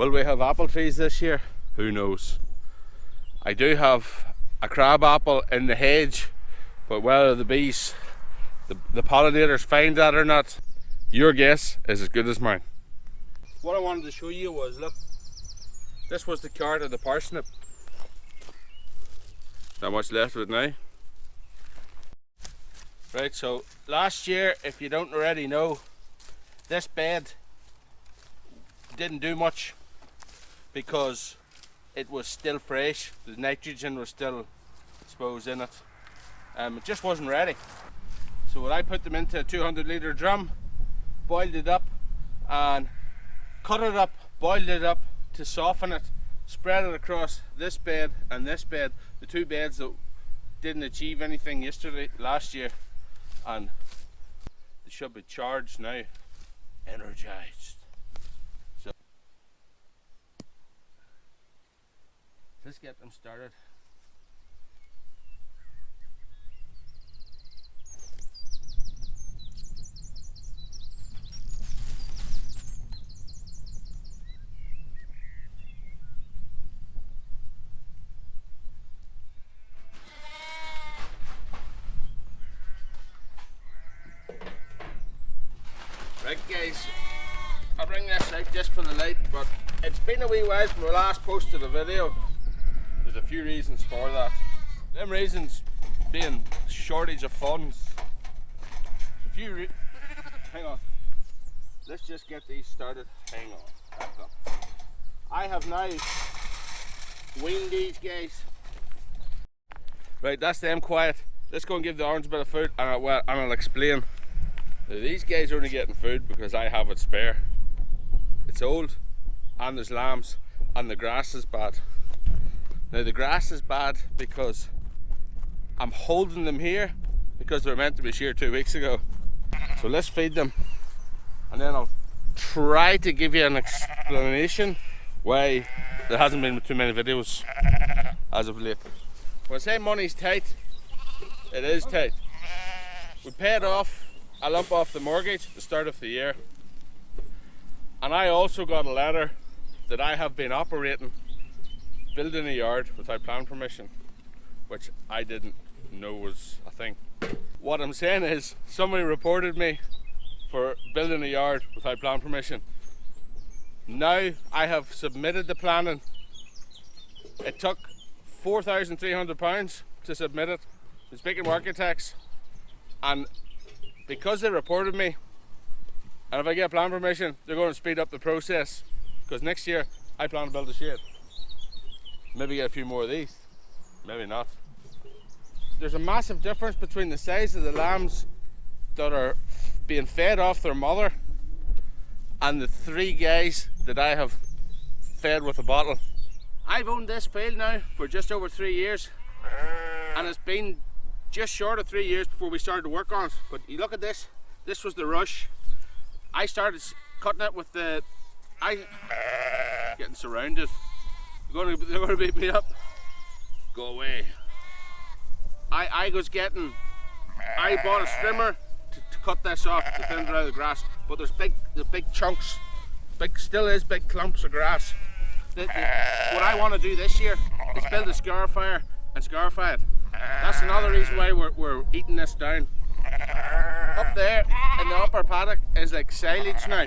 Will we have apple trees this year? Who knows? I do have a crab apple in the hedge, but whether the bees, the pollinators find that or not, your guess is as good as mine. What I wanted to show you was, look, this was the cart of the parsnip. Not much left of it now. Right, so last year, if you don't already know, this bed didn't do much because it was still fresh. The nitrogen was still, I suppose, in it. It just wasn't ready. So what I put them into a 200-litre drum, boiled it up and cut it up, boiled it up to soften it, spread it across this bed and this bed, the two beds that didn't achieve anything last year, and they should be charged now, energized. So let's get them started. Right guys, I'll bring this out just for the light, but it's been a wee while from the last posted a video. There's a few reasons for that. Them reasons being shortage of funds. Hang on. Let's just get these started. Hang on. Back up. I have now weaned these guys. Right, that's them quiet. Let's go and give the orange a bit of food and I'll explain. Now, these guys are only getting food because I have it spare. It's old and there's lambs and the grass is bad. Now the grass is bad because I'm holding them here because they were meant to be sheared 2 weeks ago. So let's feed them and then I'll try to give you an explanation why there hasn't been too many videos as of late. When I say money's tight, it is tight. We paid off a lump off the mortgage at the start of the year, and I also got a letter that I have been building a yard without plan permission, which I didn't know was a thing. What I'm saying is, somebody reported me for building a yard without plan permission. Now I have submitted the planning. It took £4,300 to submit it. I'm speaking to architects, and because they reported me, and if I get plan permission, they're going to speed up the process, because next year I plan to build a shed. Maybe get a few more of these, maybe not. There's a massive difference between the size of the lambs that are being fed off their mother and the 3 guys that I have fed with a bottle. I've owned this field now for just over 3 years, and it's been just short of 3 years before we started to work on it. But you look at this, this was the rush. I started cutting it with the, getting surrounded. They're going to beat me up. Go away. I bought a strimmer to cut this off, to thin it out of the grass. But there's big chunks, still is big clumps of grass. What I want to do this year is build a scarifier and scarify it. That's another reason why we're eating this down. Up there in the upper paddock is like silage now.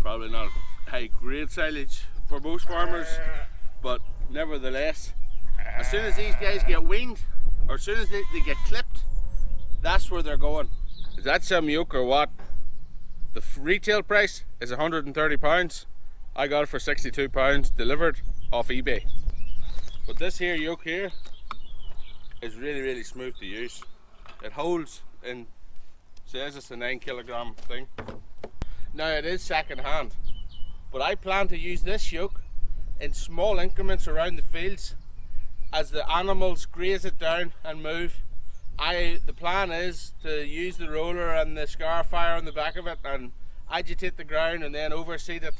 Probably not high grade silage for most farmers, but nevertheless, as soon as these guys get weaned, or as soon as they get clipped, that's where they're going. Is that some yoke or what? The retail price is £130. I got it for £62 delivered off eBay. But this here yoke here is really smooth to use. It holds in, says it's a 9 kilogram thing. Now it is second hand, but I plan to use this yoke in small increments around the fields as the animals graze it down and move. The plan is to use the roller and the scarifier on the back of it and agitate the ground and then overseed it,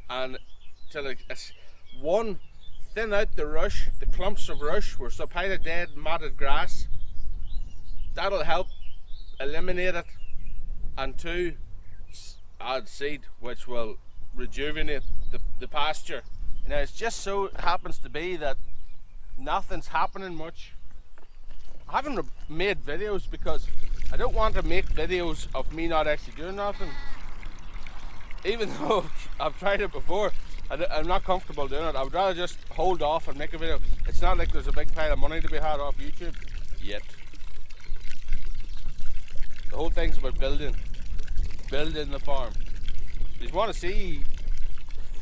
and till thin out the rush, the clumps of rush where it's a pile of dead matted grass. That'll help eliminate it, and 2, add seed, which will rejuvenate the pasture. Now it just so happens to be that nothing's happening much. I haven't made videos because I don't want to make videos of me not actually doing nothing. Even though I've tried it before, I'm not comfortable doing it. I would rather just hold off and make a video. It's not like there's a big pile of money to be had off YouTube yet. The whole thing's about building the farm. You just want to see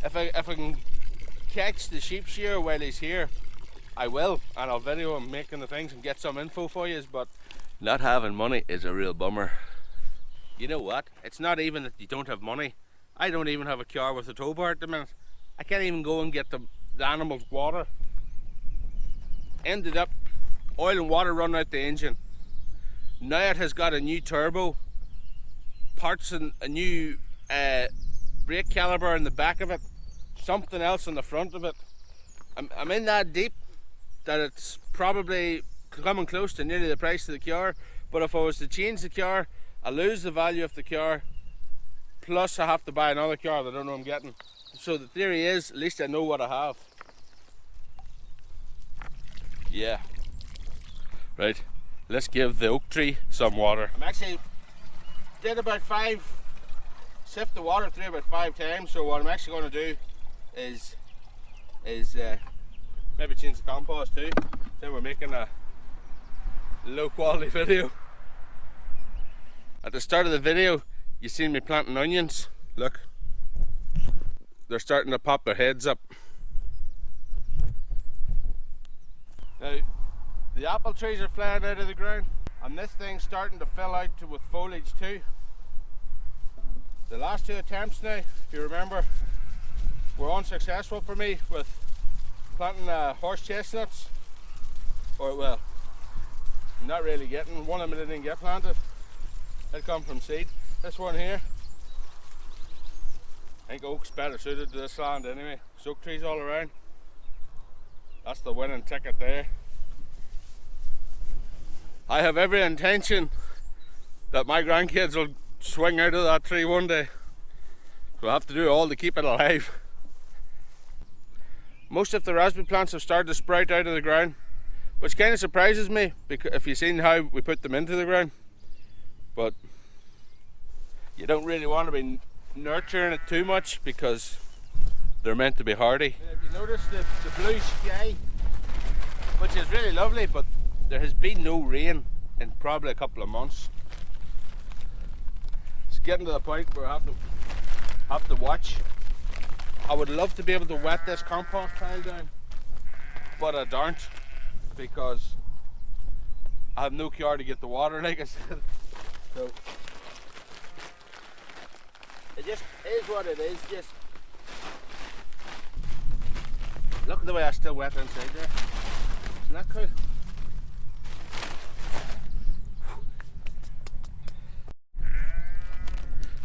if I can catch the sheep shearer while he's here, I will, and I'll video him making the things and get some info for you. But not having money is a real bummer. You know what? It's not even that you don't have money. I don't even have a car with a tow bar at the minute. I can't even go and get the animals water. Ended up oil and water run out the engine. Now it has got a new turbo, parts and a new brake caliper in the back of it, something else in the front of it. I'm in that deep that it's probably coming close to nearly the price of the car. But if I was to change the car, I lose the value of the car, plus I have to buy another car that I don't know I'm getting. So the theory is, at least I know what I have. Yeah. Right, let's give the oak tree some water. I'm actually did about sift the water through about 5 times. So what I'm actually going to do is maybe change the compost too. Then we're making a low quality video. At the start of the video, you seen me planting onions. Look, they're starting to pop their heads up. Now, the apple trees are flying out of the ground, and this thing's starting to fill out with foliage too. The last 2 attempts now, if you remember, were unsuccessful for me with planting horse chestnuts. Or, well, not really getting. One of them didn't get planted. It come from seed. This one here, I think oak's better suited to this land anyway. There's oak trees all around. That's the winning ticket there. I have every intention that my grandkids will swing out of that tree one day. So I have to do all to keep it alive. Most of the raspberry plants have started to sprout out of the ground, which kind of surprises me because if you've seen how we put them into the ground. But you don't really want to be nurturing it too much because they're meant to be hardy. If you notice the blue sky, which is really lovely, but there has been no rain in probably a couple of months. It's getting to the point where I have to watch. I would love to be able to wet this compost pile down, but I don't, because I have no car to get the water, like I said. So it just is what it is. Just look at the way I still wet inside there. Isn't that cool?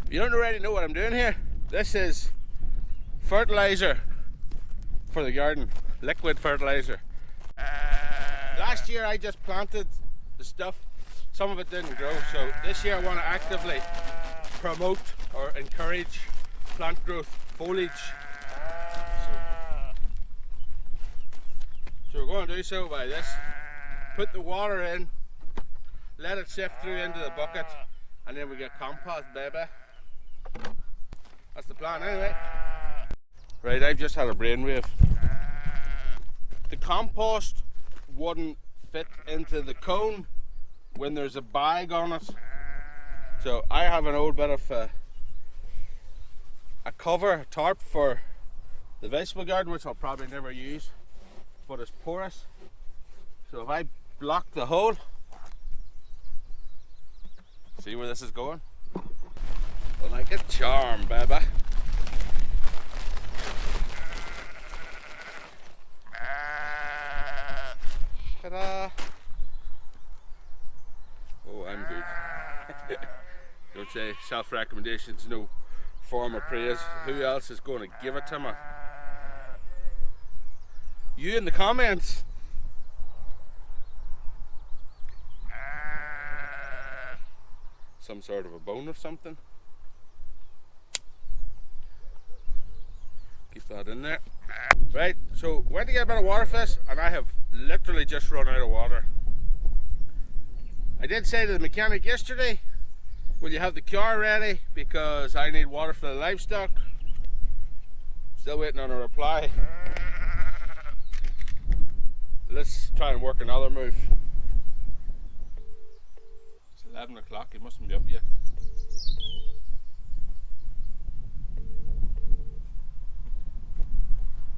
If you don't already know what I'm doing here, this is fertilizer for the garden, liquid fertilizer. Last year I just planted the stuff, some of it didn't grow, so this year I want to actively promote or encourage plant growth, foliage. So we're going to do so by this. Put the water in, let it sift through into the bucket, and then we get compost, baby. That's the plan anyway. Right, I've just had a brainwave. The compost wouldn't fit into the cone when there's a bag on it. So I have an old bit of a tarp for the vegetable garden, which I'll probably never use, but it's porous. So if I block the hole, see where this is going? Like a charm, baby. Ta-da! Oh, I'm good. Don't say self-recommendations, no form of praise. Who else is going to give it to me? You in the comments. Some sort of a bone of something. Keep that in there. Right, so went to get a bit of water for this, and I have literally just run out of water. I did say to the mechanic yesterday, will you have the car ready, because I need water for the livestock. Still waiting on a reply. Let's try and work another move. It's 11 o'clock, it mustn't be up yet.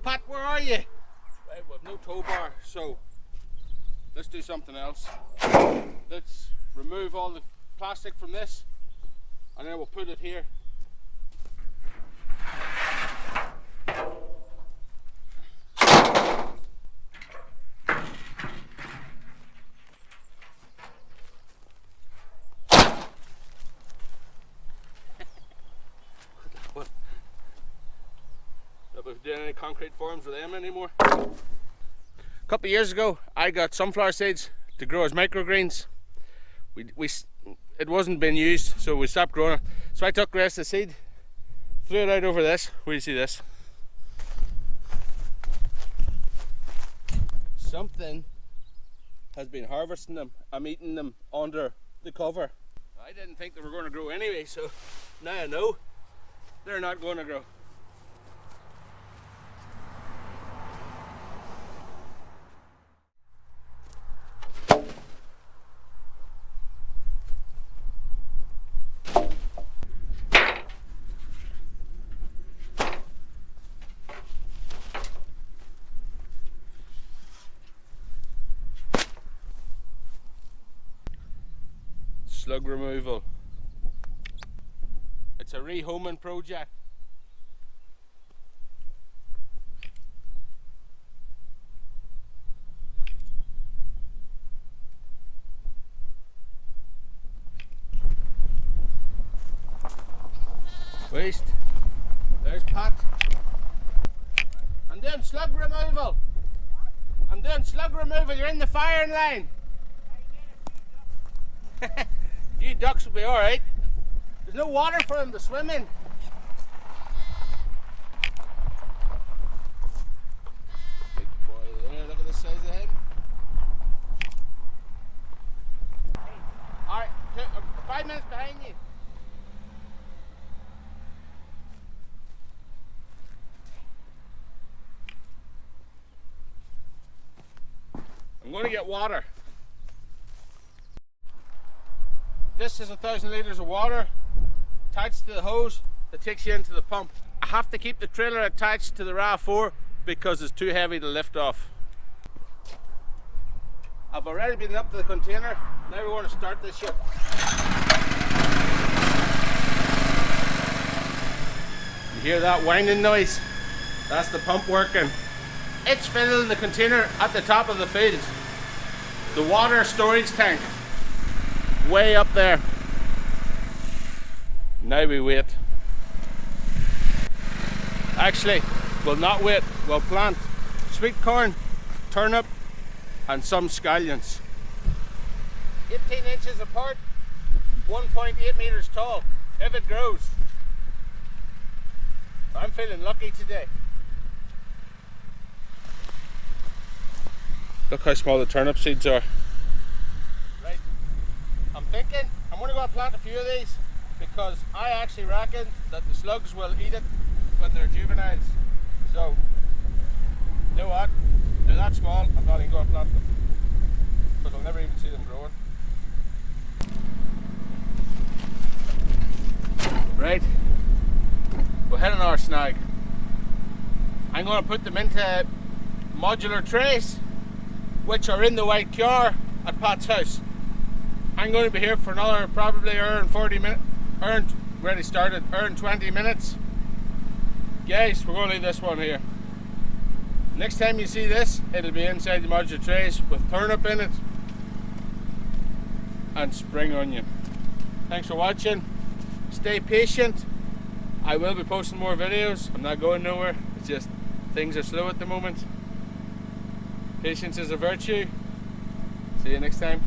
Pat, where are you? Right, we have no tow bar, so let's do something else. Let's remove all the plastic from this, and then we'll put it here. Not we're doing any concrete forms with them anymore. A couple of years ago, I got sunflower seeds to grow as microgreens. It wasn't being used, so we stopped growing it. So I took the rest of the seed, threw it out over this. Where do you see this? Something has been harvesting them. I'm eating them under the cover. I didn't think they were going to grow anyway, so now I know they're not going to grow. Slug removal. It's a rehoming project. Waste. There's Pat. I'm doing slug removal. I'm doing slug removal. You're in the firing line. Few ducks will be alright. There's no water for them to swim in. Big boy there, look at the size of him. Alright, 5 minutes behind you. I'm going to get water. This is 1,000 litres of water attached to the hose that takes you into the pump. I have to keep the trailer attached to the RAV4 because it's too heavy to lift off. I've already been up to the container. Now we want to start this ship. You hear that whining noise? That's the pump working. It's filling the container at the top of the field. The water storage tank. Way up there. Now we wait. Actually, we'll not wait. We'll plant sweet corn, turnip, and some scallions. 18 inches apart, 1.8 meters tall, if it grows. I'm feeling lucky today. Look how small the turnip seeds are. Right. I'm thinking I'm going to go and plant a few of these because I actually reckon that the slugs will eat it when they're juveniles. So, you know what? They're that small, I'm not even going to plant them because I'll never even see them growing. Right, we're heading our snag. I'm going to put them into modular trays which are in the white car at Pat's house. I'm going to be here for another probably hour and 40 minutes. Already started, hour and 20 minutes. Guys, we're going to leave this one here. Next time you see this, it'll be inside the modular trays with turnip in it and spring onion. Thanks for watching. Stay patient. I will be posting more videos. I'm not going nowhere. It's just things are slow at the moment. Patience is a virtue. See you next time.